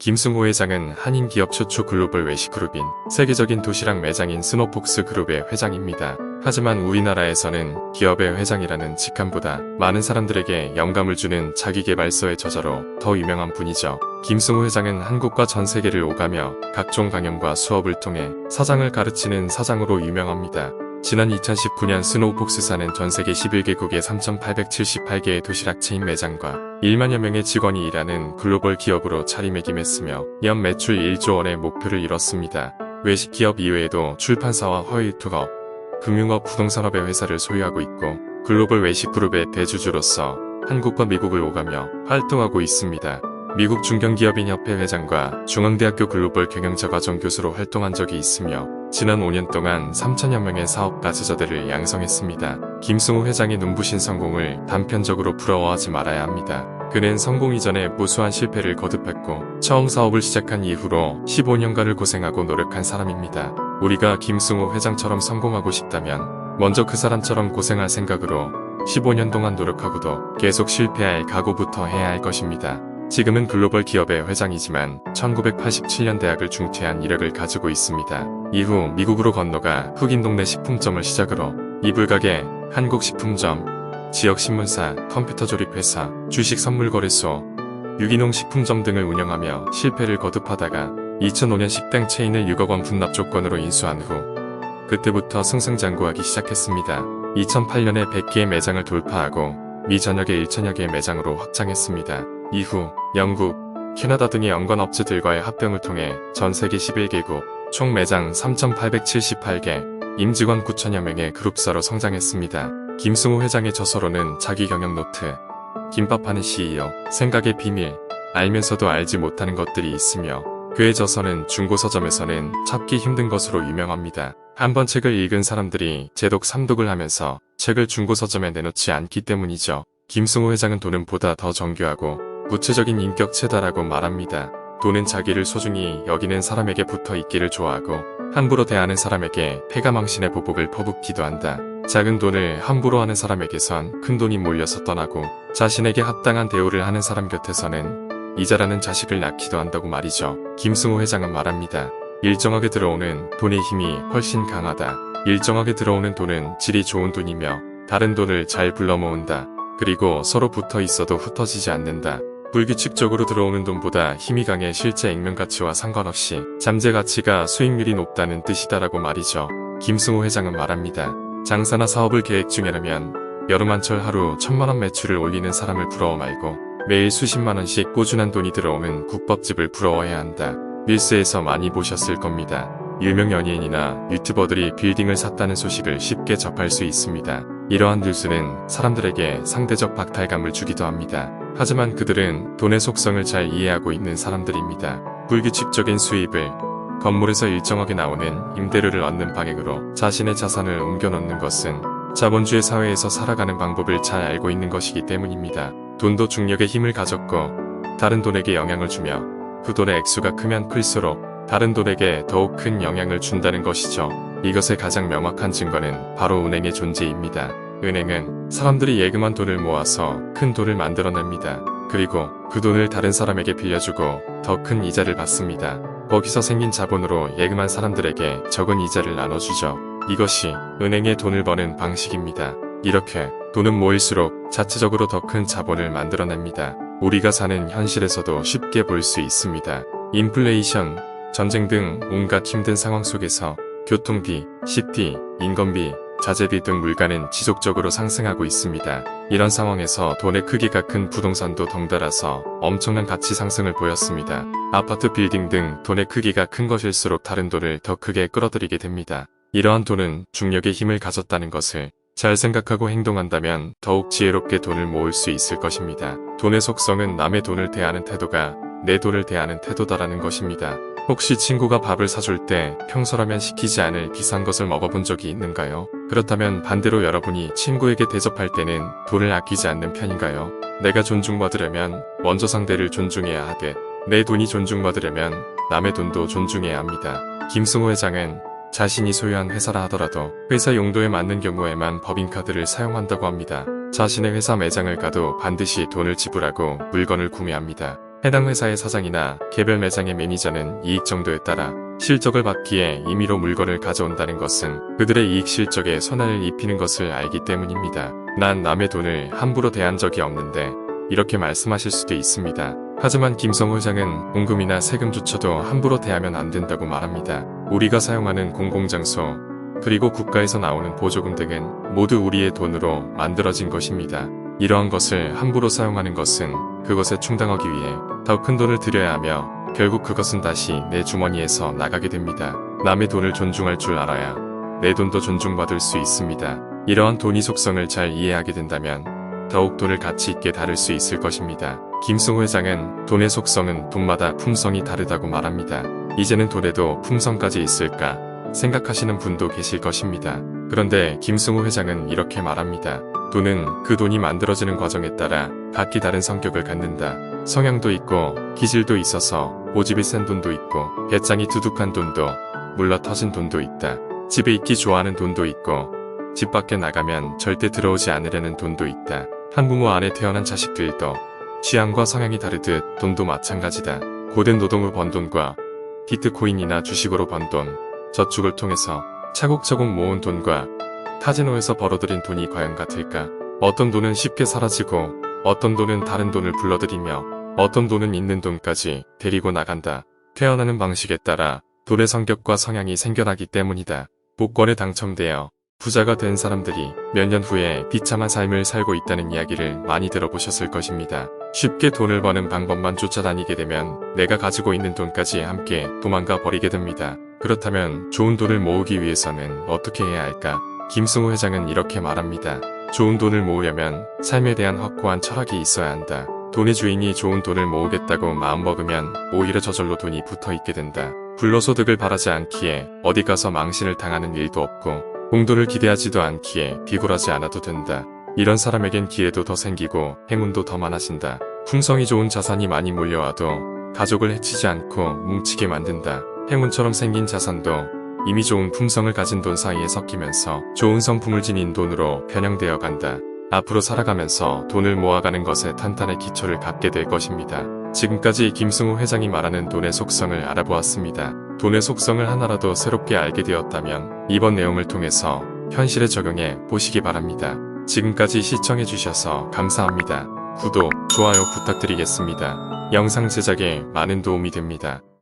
김승호 회장은 한인기업 최초 글로벌 외식그룹인 세계적인 도시락 매장인 스노폭스 그룹의 회장입니다. 하지만 우리나라에서는 기업의 회장이라는 직함보다 많은 사람들에게 영감을 주는 자기계발서의 저자로 더 유명한 분이죠. 김승호 회장은 한국과 전 세계를 오가며 각종 강연과 수업을 통해 사장을 가르치는 사장으로 유명합니다. 지난 2019년 스노폭스사는 전세계 11개국의 3,878개의 도시락 체인 매장과 1만여 명의 직원이 일하는 글로벌 기업으로 자리매김했으며 연 매출 1조 원의 목표를 이뤘습니다. 외식기업 이외에도 출판사와 허위투업, 금융업, 부동산업의 회사를 소유하고 있고 글로벌 외식그룹의 대주주로서 한국과 미국을 오가며 활동하고 있습니다. 미국 중견기업인 협회 회장과 중앙대학교 글로벌 경영자과정 교수로 활동한 적이 있으며 지난 5년 동안 3천여 명의 사업가 제자들을 양성했습니다. 김승호 회장의 눈부신 성공을 단편적으로 부러워하지 말아야 합니다. 그는 성공 이전에 무수한 실패를 거듭했고 처음 사업을 시작한 이후로 15년간을 고생하고 노력한 사람입니다. 우리가 김승호 회장처럼 성공하고 싶다면 먼저 그 사람처럼 고생할 생각으로 15년 동안 노력하고도 계속 실패할 각오부터 해야 할 것입니다. 지금은 글로벌 기업의 회장이지만 1987년 대학을 중퇴한 이력을 가지고 있습니다. 이후 미국으로 건너가 흑인 동네 식품점을 시작으로 이불가게, 한국식품점, 지역신문사, 컴퓨터 조립회사, 주식 선물거래소, 유기농 식품점 등을 운영하며 실패를 거듭하다가 2005년 식당 체인을 6억 원 분납 조건으로 인수한 후 그때부터 승승장구하기 시작했습니다. 2008년에 100개의 매장을 돌파하고 미 전역의 1천여 개의 매장으로 확장했습니다. 이후 영국, 캐나다 등의 연관업체들과의 합병을 통해 전 세계 11개국, 총 매장 3,878개, 임직원 9천여 명의 그룹사로 성장했습니다. 김승호 회장의 저서로는 자기 경영 노트, 김밥하는 CEO, 생각의 비밀, 알면서도 알지 못하는 것들이 있으며 그의 저서는 중고서점에서는 찾기 힘든 것으로 유명합니다. 한번 책을 읽은 사람들이 재독, 삼독을 하면서 책을 중고서점에 내놓지 않기 때문이죠. 김승호 회장은 돈은 보다 더 정교하고 구체적인 인격체다라고 말합니다. 돈은 자기를 소중히 여기는 사람에게 붙어 있기를 좋아하고 함부로 대하는 사람에게 패가망신의 보복을 퍼붓기도 한다. 작은 돈을 함부로 하는 사람에게선 큰 돈이 몰려서 떠나고 자신에게 합당한 대우를 하는 사람 곁에서는 이자라는 자식을 낳기도 한다고 말이죠. 김승호 회장은 말합니다. 일정하게 들어오는 돈의 힘이 훨씬 강하다. 일정하게 들어오는 돈은 질이 좋은 돈이며 다른 돈을 잘 불러 모은다. 그리고 서로 붙어 있어도 흩어지지 않는다. 불규칙적으로 들어오는 돈보다 힘이 강해 실제 액면 가치와 상관없이 잠재 가치가 수익률이 높다는 뜻이다라고 말이죠. 김승호 회장은 말합니다. 장사나 사업을 계획 중이라면 여름 한철 하루 1,000만 원 매출을 올리는 사람을 부러워 말고 매일 수십만 원씩 꾸준한 돈이 들어오는 국밥집을 부러워해야 한다. 뉴스에서 많이 보셨을 겁니다. 유명 연예인이나 유튜버들이 빌딩을 샀다는 소식을 쉽게 접할 수 있습니다. 이러한 뉴스는 사람들에게 상대적 박탈감을 주기도 합니다. 하지만 그들은 돈의 속성을 잘 이해하고 있는 사람들입니다. 불규칙적인 수입을, 건물에서 일정하게 나오는 임대료를 얻는 방향으로 자신의 자산을 옮겨놓는 것은 자본주의 사회에서 살아가는 방법을 잘 알고 있는 것이기 때문입니다. 돈도 중력의 힘을 가졌고 다른 돈에게 영향을 주며 그 돈의 액수가 크면 클수록 다른 돈에게 더욱 큰 영향을 준다는 것이죠. 이것의 가장 명확한 증거는 바로 은행의 존재입니다. 은행은 사람들이 예금한 돈을 모아서 큰 돈을 만들어냅니다. 그리고 그 돈을 다른 사람에게 빌려주고 더 큰 이자를 받습니다. 거기서 생긴 자본으로 예금한 사람들에게 적은 이자를 나눠주죠. 이것이 은행의 돈을 버는 방식입니다. 이렇게 돈은 모일수록 자체적으로 더 큰 자본을 만들어냅니다. 우리가 사는 현실에서도 쉽게 볼 수 있습니다. 인플레이션, 전쟁 등 온갖 힘든 상황 속에서 교통비, 식비, 인건비, 자재비 등 물가는 지속적으로 상승하고 있습니다. 이런 상황에서 돈의 크기가 큰 부동산도 덩달아서 엄청난 가치 상승을 보였습니다. 아파트, 빌딩 등 돈의 크기가 큰 것일수록 다른 돈을 더 크게 끌어들이게 됩니다. 이러한 돈은 중력의 힘을 가졌다는 것을 잘 생각하고 행동한다면 더욱 지혜롭게 돈을 모을 수 있을 것입니다. 돈의 속성은 남의 돈을 대하는 태도가 내 돈을 대하는 태도다라는 것입니다. 혹시 친구가 밥을 사줄 때 평소라면 시키지 않을 비싼 것을 먹어본 적이 있는가요? 그렇다면 반대로 여러분이 친구에게 대접할 때는 돈을 아끼지 않는 편인가요? 내가 존중받으려면 먼저 상대를 존중해야 하듯 내 돈이 존중받으려면 남의 돈도 존중해야 합니다. 김승호 회장은 자신이 소유한 회사라 하더라도 회사 용도에 맞는 경우에만 법인카드를 사용한다고 합니다. 자신의 회사 매장을 가도 반드시 돈을 지불하고 물건을 구매합니다. 해당 회사의 사장이나 개별 매장의 매니저는 이익 정도에 따라 실적을 받기에 임의로 물건을 가져온다는 것은 그들의 이익 실적에 손해를 입히는 것을 알기 때문입니다. 난 남의 돈을 함부로 대한 적이 없는데 이렇게 말씀하실 수도 있습니다. 하지만 김성호 회장은 공금이나 세금조차도 함부로 대하면 안 된다고 말합니다. 우리가 사용하는 공공장소, 그리고 국가에서 나오는 보조금 등은 모두 우리의 돈으로 만들어진 것입니다. 이러한 것을 함부로 사용하는 것은 그것에 충당하기 위해 더 큰 돈을 들여야 하며 결국 그것은 다시 내 주머니에서 나가게 됩니다. 남의 돈을 존중할 줄 알아야 내 돈도 존중받을 수 있습니다. 이러한 돈의 속성을 잘 이해하게 된다면 더욱 돈을 가치 있게 다룰 수 있을 것입니다. 김승호 회장은 돈의 속성은 돈마다 품성이 다르다고 말합니다. 이제는 돈에도 품성까지 있을까 생각하시는 분도 계실 것입니다. 그런데 김승호 회장은 이렇게 말합니다. 돈은 그 돈이 만들어지는 과정에 따라 각기 다른 성격을 갖는다. 성향도 있고 기질도 있어서 고집이 센 돈도 있고 배짱이 두둑한 돈도 물러 터진 돈도 있다. 집에 있기 좋아하는 돈도 있고 집 밖에 나가면 절대 들어오지 않으려는 돈도 있다. 한부모 안에 태어난 자식들도 취향과 성향이 다르듯 돈도 마찬가지다. 고된 노동을 번 돈과 비트코인이나 주식으로 번 돈, 저축을 통해서 차곡차곡 모은 돈과 카지노에서 벌어들인 돈이 과연 같을까? 어떤 돈은 쉽게 사라지고 어떤 돈은 다른 돈을 불러들이며 어떤 돈은 있는 돈까지 데리고 나간다. 태어나는 방식에 따라 돈의 성격과 성향이 생겨나기 때문이다. 복권에 당첨되어 부자가 된 사람들이 몇 년 후에 비참한 삶을 살고 있다는 이야기를 많이 들어보셨을 것입니다. 쉽게 돈을 버는 방법만 쫓아다니게 되면 내가 가지고 있는 돈까지 함께 도망가 버리게 됩니다. 그렇다면 좋은 돈을 모으기 위해서는 어떻게 해야 할까? 김승호 회장은 이렇게 말합니다. 좋은 돈을 모으려면 삶에 대한 확고한 철학이 있어야 한다. 돈의 주인이 좋은 돈을 모으겠다고 마음먹으면 오히려 저절로 돈이 붙어있게 된다. 불로소득을 바라지 않기에 어디 가서 망신을 당하는 일도 없고 공돈을 기대하지도 않기에 비굴하지 않아도 된다. 이런 사람에겐 기회도 더 생기고 행운도 더 많아진다. 품성이 좋은 자산이 많이 몰려와도 가족을 해치지 않고 뭉치게 만든다. 행운처럼 생긴 자산도 이미 좋은 품성을 가진 돈 사이에 섞이면서 좋은 성품을 지닌 돈으로 변형되어 간다. 앞으로 살아가면서 돈을 모아가는 것에 탄탄한 기초를 갖게 될 것입니다. 지금까지 김승호 회장이 말하는 돈의 속성을 알아보았습니다. 돈의 속성을 하나라도 새롭게 알게 되었다면 이번 내용을 통해서 현실에 적용해 보시기 바랍니다. 지금까지 시청해주셔서 감사합니다. 구독, 좋아요 부탁드리겠습니다. 영상 제작에 많은 도움이 됩니다.